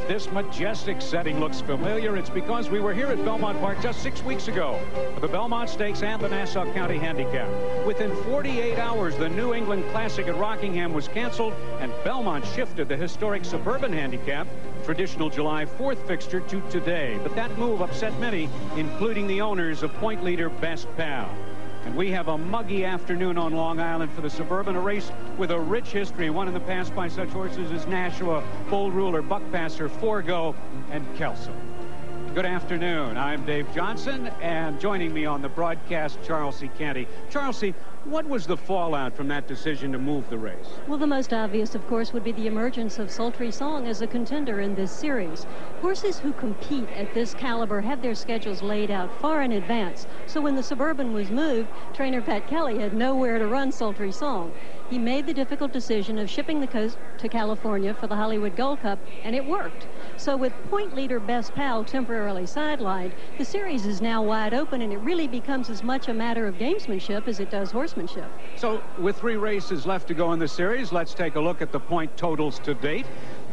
this majestic setting looks familiar, it's because we were here at Belmont Park just 6 weeks ago for the Belmont Stakes and the Nassau County Handicap. Within 48 hours, the New England Classic at Rockingham was canceled, and Belmont shifted the historic Suburban Handicap, traditional July 4th fixture, to today. But that move upset many, including the owners of point leader Best Pal. And we have a muggy afternoon on Long Island for the Suburban, a race with a rich history, won in the past by such horses as Nashua, Bold Ruler, Buckpasser, Forgo, and Kelso. Good afternoon. I'm Dave Johnson, and joining me on the broadcast, Charles C. Canty. Charles C., what was the fallout from that decision to move the race? Well, the most obvious, of course, would be the emergence of Sultry Song as a contender in this series. Horses who compete at this caliber have their schedules laid out far in advance. So when the Suburban was moved, trainer Pat Kelly had nowhere to run Sultry Song. He made the difficult decision of shipping the coast to California for the Hollywood Gold Cup, and it worked. So with point leader Best Pal temporarily sidelined, the series is now wide open, and it really becomes as much a matter of gamesmanship as it does horsemanship. So with 3 races left to go in the series, let's take a look at the point totals to date.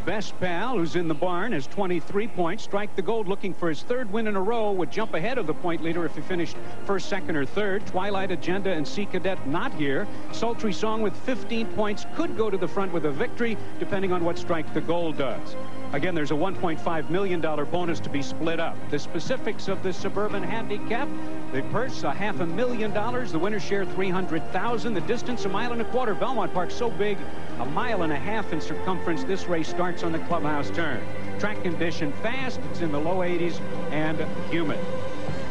Best Pal, who's in the barn, has 23 points. Strike the Gold, looking for his 3rd win in a row, would jump ahead of the point leader if he finished 1st, 2nd, or 3rd. Twilight Agenda and CADET not here. Sultry Song with 15 points could go to the front with a victory, depending on what Strike the Gold does. Again, there's a $1.5 million bonus to be split up. The specifics of the Suburban Handicap: the purse, $500,000. The winner's share, $300,000. The distance, 1.25 miles. Belmont Park so big, 1.5 miles in circumference. This race starts on the clubhouse turn. Track condition fast. It's in the low 80s and humid.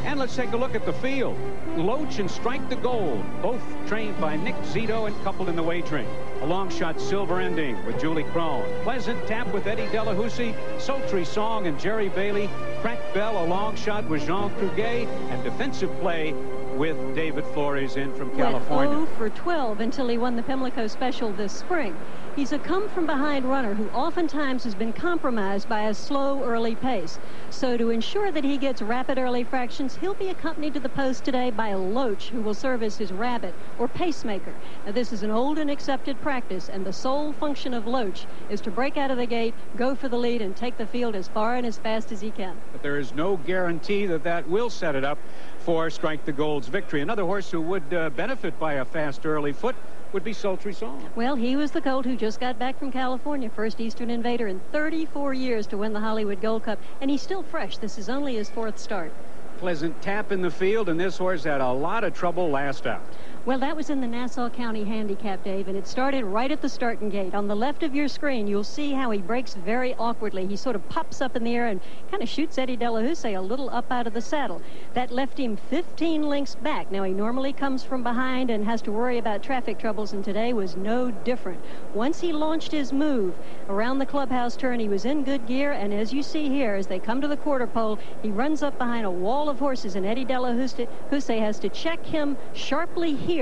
And let's take a look at the field. Loach and Strike the Gold, both trained by Nick Zito and coupled in the wagering. A long shot, Silver Ending with Julie Krone. Pleasant Tap with Eddie Delahoussaye. Sultry Song and Jerry Bailey. Crackedbell, a long shot with Jean Cruguet. And Defensive Play with David Flores in from California. Went 0 for 12 until he won the Pimlico Special this spring. He's a come-from-behind runner who oftentimes has been compromised by a slow early pace. So to ensure that he gets rapid early fractions, he'll be accompanied to the post today by a Loach, who will serve as his rabbit or pacemaker. Now, this is an old and accepted practice, and the sole function of Loach is to break out of the gate, go for the lead, and take the field as far and as fast as he can. But there is no guarantee that that will set it up for Strike the Gold's victory. Another horse who would benefit by a fast early foot would be Sultry Song. Well, he was the colt who just got back from California, first Eastern Invader in 34 years to win the Hollywood Gold Cup, and he's still fresh. This is only his 4th start. Pleasant Tap in the field, and this horse had a lot of trouble last out. Well, that was in the Nassau County Handicap, Dave, and it started right at the starting gate. On the left of your screen, you'll see how he breaks very awkwardly. He sort of pops up in the air and kind of shoots Eddie Delahoussaye a little up out of the saddle. That left him 15 lengths back. Now, he normally comes from behind and has to worry about traffic troubles, and today was no different. Once he launched his move around the clubhouse turn, he was in good gear, and as you see here, as they come to the quarter pole, he runs up behind a wall of horses, and Eddie Delahoussaye has to check him sharply here.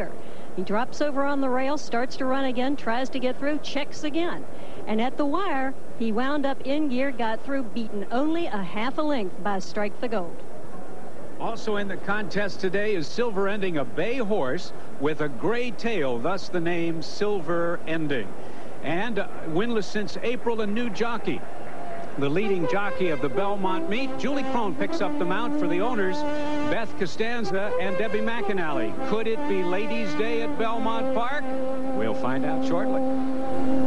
He drops over on the rail, starts to run again, tries to get through, checks again. And at the wire, he wound up in gear, got through, beaten only a half a length by Strike the Gold. Also in the contest today is Silver Ending, a bay horse with a gray tail, thus the name Silver Ending. And winless since April, a new jockey. The leading jockey of the Belmont meet. Julie Krone picks up the mount for the owners, Beth Costanza and Debbie McAnally. Could it be Ladies' Day at Belmont Park? We'll find out shortly.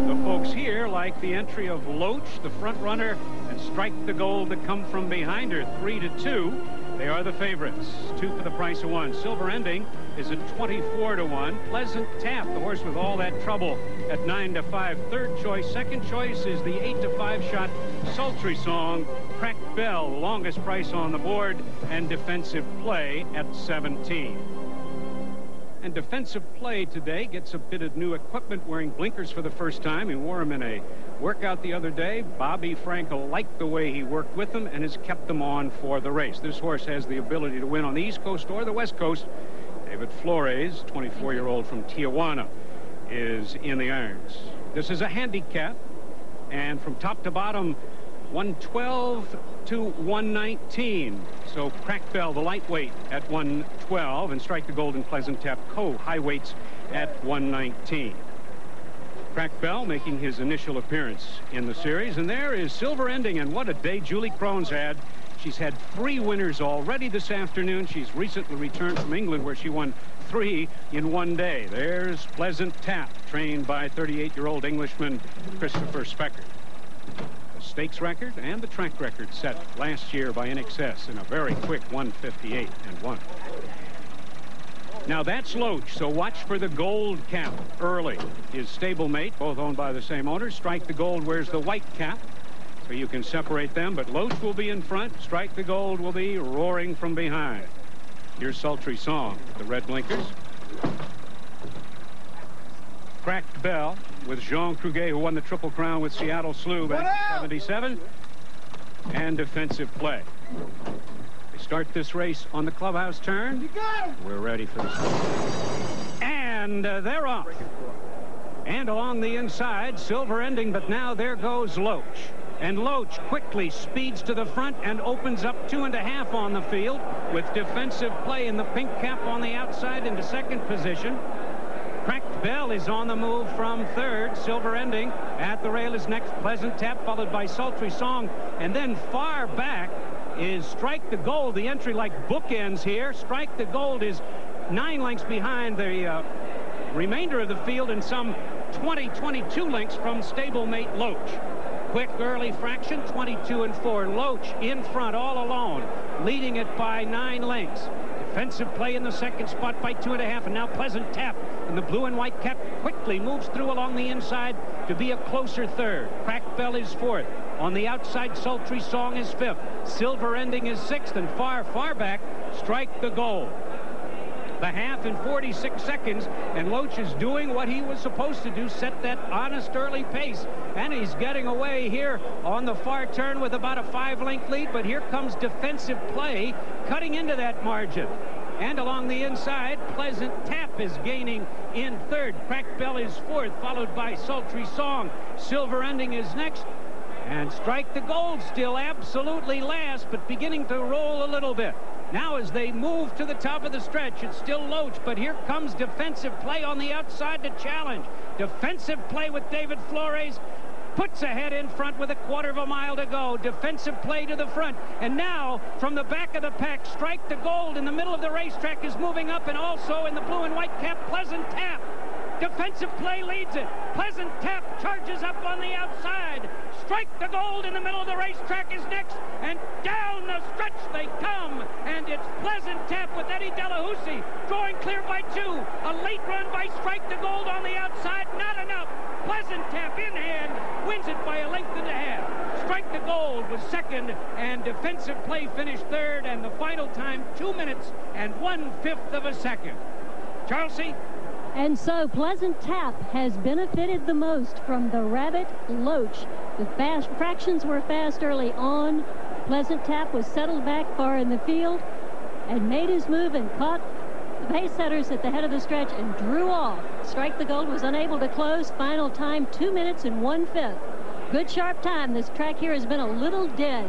The folks here like the entry of Loach, the front runner, and Strike the Gold to come from behind her, 3-2. They are the favorites, 2 for the price of 1. Silver Ending is at 24-1. Pleasant Tap, the horse with all that trouble, at 9-5. 3rd choice. 2nd choice is the 8-5 shot Sultry Song. Crackedbell, the longest price on the board, and Defensive Play at 17. And Defensive Play today gets a bit of new equipment, wearing blinkers for the first time. He wore them in a workout the other day. Bobby Frankel liked the way he worked with them and has kept them on for the race. This horse has the ability to win on the East Coast or the West Coast. David Flores, 24-year-old from Tijuana, is in the irons. This is a handicap, and from top to bottom, 112 to 119. So Crackedbell, the lightweight, at 112, and Strike the Gold and Pleasant Tap, co-high weights at 119. Crackedbell making his initial appearance in the series. And there is Silver Ending, and what a day Julie Krone's had. She's had 3 winners already this afternoon. She's recently returned from England, where she won 3 in one day. There's Pleasant Tap, trained by 38-year-old Englishman Christopher Speckert. The stakes record and the track record set last year by NXS in a very quick 1:58.1. Now that's Loach, so watch for the gold cap early. His stablemate, both owned by the same owner. Strike the Gold wears the white cap, so you can separate them, but Loach will be in front. Strike the Gold will be roaring from behind. Here's Sultry Song, the red blinkers. Crackedbell with Jean Cruguet, who won the Triple Crown with Seattle Slew back in '77. And defensive play. They start this race on the clubhouse turn. We're ready for this. And they're off. And along the inside, Silver Ending, but now there goes Loach. And Loach quickly speeds to the front and opens up 2.5 on the field with defensive play in the pink cap on the outside into second position. Crackedbell is on the move from third. Silver Ending at the rail is next. Pleasant Tap followed by Sultry Song. And then far back is Strike the Gold. The entry like bookends here. Strike the Gold is 9 lengths behind the remainder of the field and some 22 lengths from stablemate Loach. Quick early fraction, 22-4. Loach in front all alone, leading it by 9 lengths. Defensive play in the second spot by 2.5, and now Pleasant Tap in the blue and white cap quickly moves through along the inside to be a closer third. Crackedbell is fourth. On the outside, Sultry Song is fifth. Silver Ending is sixth, and far back, Strike the Gold. The half in 46 seconds, and Loach is doing what he was supposed to do, set that honest early pace, and he's getting away here on the far turn with about a 5-length lead. But here comes defensive play cutting into that margin, and along the inside, Pleasant Tap is gaining in third. Crackedbell is fourth, followed by Sultry Song. Silver Ending is next, and Strike the Gold still absolutely last, but beginning to roll a little bit. Now as they move to the top of the stretch, it's still Loach, but here comes defensive play on the outside to challenge. Defensive play with David Flores. Puts ahead in front with a 1/4 mile to go. Defensive play to the front. And now, from the back of the pack, Strike the Gold in the middle of the racetrack is moving up, and also in the blue and white cap, Pleasant Tap. Defensive play leads it. Pleasant Tap charges up on the outside. Strike the Gold in the middle of the racetrack is next, and down the stretch they come, and it's Pleasant Tap with Eddie Delahoussaye drawing clear by 2. A late run by Strike the Gold on the outside, not enough. Pleasant Tap in hand wins it by 1.5 lengths. Strike the Gold was second, and defensive play finished third, and the final time 2 minutes and 1/5 of a second. Charlesy? And so Pleasant Tap has benefited the most from the rabbit Loach. The fast fractions were fast early on. Pleasant Tap was settled back far in the field and made his move and caught the pace setters at the head of the stretch and drew off. Strike the Gold was unable to close. Final time 2 minutes and 1/5. Good sharp time. This track here has been a little dead.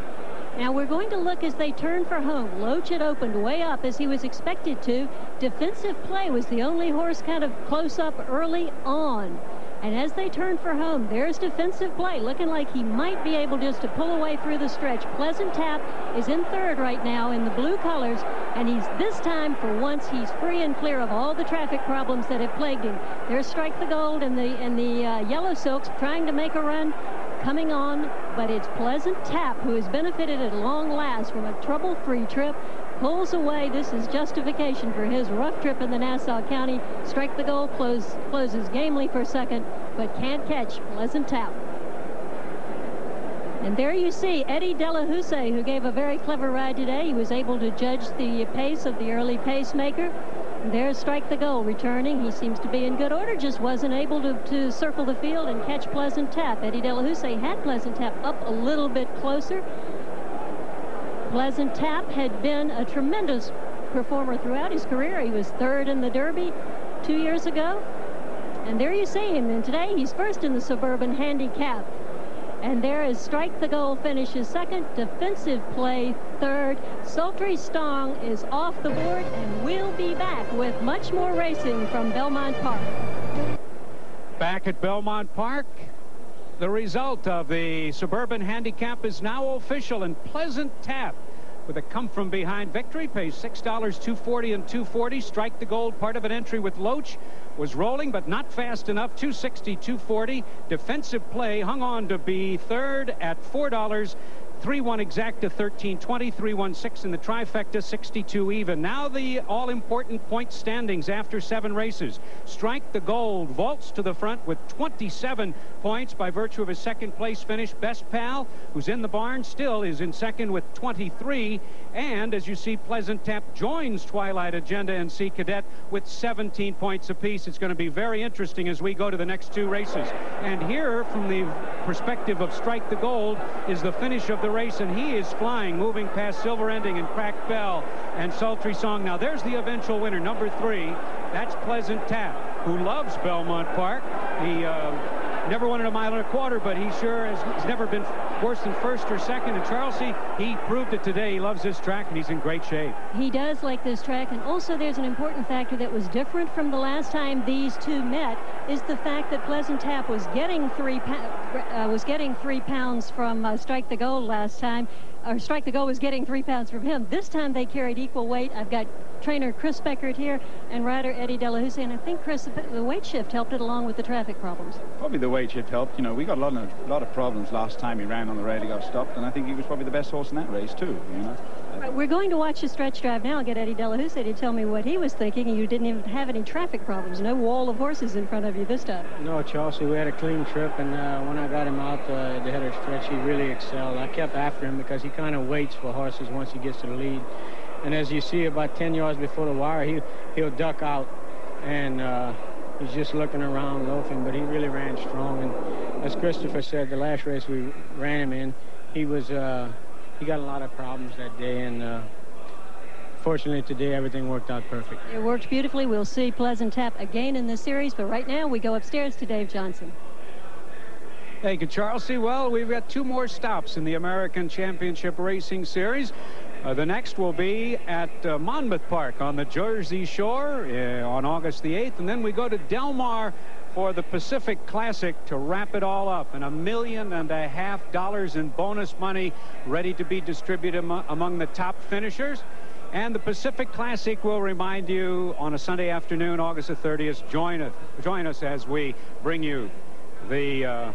Now we're going to look as they turn for home. Loach had opened way up as he was expected to. Defensive play was the only horse kind of close up early on. And as they turn for home, there's defensive play, looking like he might be able just to pull away through the stretch. Pleasant Tap is in third right now in the blue colors, and he's this time, for once, he's free and clear of all the traffic problems that have plagued him. There's Strike the Gold and the yellow silks trying to make a run, coming on, but it's Pleasant Tap who has benefited at long last from a trouble-free trip. Pulls away. This is justification for his rough trip in the Nassau County. Strike the Gold closes gamely for second, but can't catch Pleasant Tap. And there you see Eddie Delahoussaye, who gave a very clever ride today. He was able to judge the pace of the early pacemaker. And there's Strike the Gold returning. He seems to be in good order, just wasn't able to circle the field and catch Pleasant Tap. Eddie Delahoussaye had Pleasant Tap up a little bit closer. Pleasant Tap had been a tremendous performer throughout his career. He was third in the Derby 2 years ago. And there you see him. And today he's first in the Suburban Handicap. And there is Strike the Gold finishes second. Defensive play third. Sultry Song is off the board, and we'll be back with much more racing from Belmont Park. Back at Belmont Park, the result of the Suburban Handicap is now official, and Pleasant Tap with a come-from-behind victory pays $6, $240 and $240. Strike the Gold, part of an entry with Loach, was rolling but not fast enough. $260, $240. Defensive Play hung on to be third at $4. 3-1 exacta, 13-20, 3-1-6 in the trifecta, 62 even. Now the all-important point standings after 7 races. Strike the Gold vaults to the front with 27 points by virtue of his second place finish. Best Pal, who's in the barn, still is in second with 23. And as you see, Pleasant Tap joins Twilight Agenda and CADET with 17 points apiece. It's going to be very interesting as we go to the next 2 races. And here, from the perspective of Strike the Gold, is the finish of the race, and he is flying, moving past Silver Ending and Crackedbell and Sultry Song. Now there's the eventual winner, number 3. That's Pleasant Tap, who loves Belmont Park. He never won it a mile and a quarter, but he sure has never been worse than first or second. And Charles, he proved it today. He loves this track, and he's in great shape. He does like this track, and also there's an important factor that was different from the last time these two met, is the fact that Pleasant Tap was getting 3 pounds from Strike the Gold last time. Or Strike the Gold was getting 3 pounds from him. This time they carried equal weight. I've got trainer Chris Beckert here and rider Eddie Delahoussaye, and I think, Chris, the weight shift helped it along with the traffic problems. Probably the weight shift helped. You know, we got a lot of problems last time he ran on the rail. He got stopped, and I think he was probably the best horse in that race too, you know. Right, we're going to watch the stretch drive now. I'll get Eddie Delahoussaye to tell me what he was thinking, and you didn't even have any traffic problems. No wall of horses in front of you this time. No, Chelsea, we had a clean trip, and when I got him out the head of the stretch, he really excelled. I kept after him because he kind of waits for horses once he gets to the lead. And as you see, about 10 yards before the wire, he'll duck out, and he's just looking around, loafing, but he really ran strong. And as Christopher said, the last race we ran him in, he got a lot of problems that day, and fortunately today everything worked out perfect. It worked beautifully. We'll see Pleasant Tap again in this series, but right now we go upstairs to Dave Johnson. Thank you, Charles. Well, we've got 2 more stops in the American Championship Racing Series. The next will be at Monmouth Park on the Jersey Shore on August the 8th, and then we go to Del Mar for the Pacific Classic to wrap it all up, and $1.5 million in bonus money ready to be distributed among the top finishers. And the Pacific Classic will remind you on a Sunday afternoon, August the 30th. Join us as we bring you the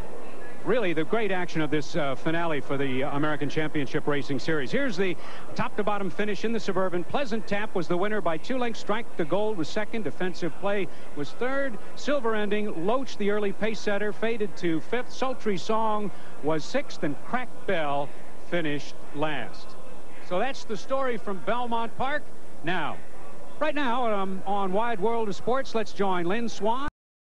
really the great action of this finale for the American Championship Racing Series. Here's the top-to-bottom finish in the Suburban. Pleasant Tap was the winner by 2 lengths. Strike the Gold was second. Defensive Play was third. Silver Ending, Loach, the early pace setter, faded to 5th. Sultry Song was 6th, and Crackedbell finished last. So that's the story from Belmont Park. Now, right now on Wide World of Sports, let's join Lynn Swan.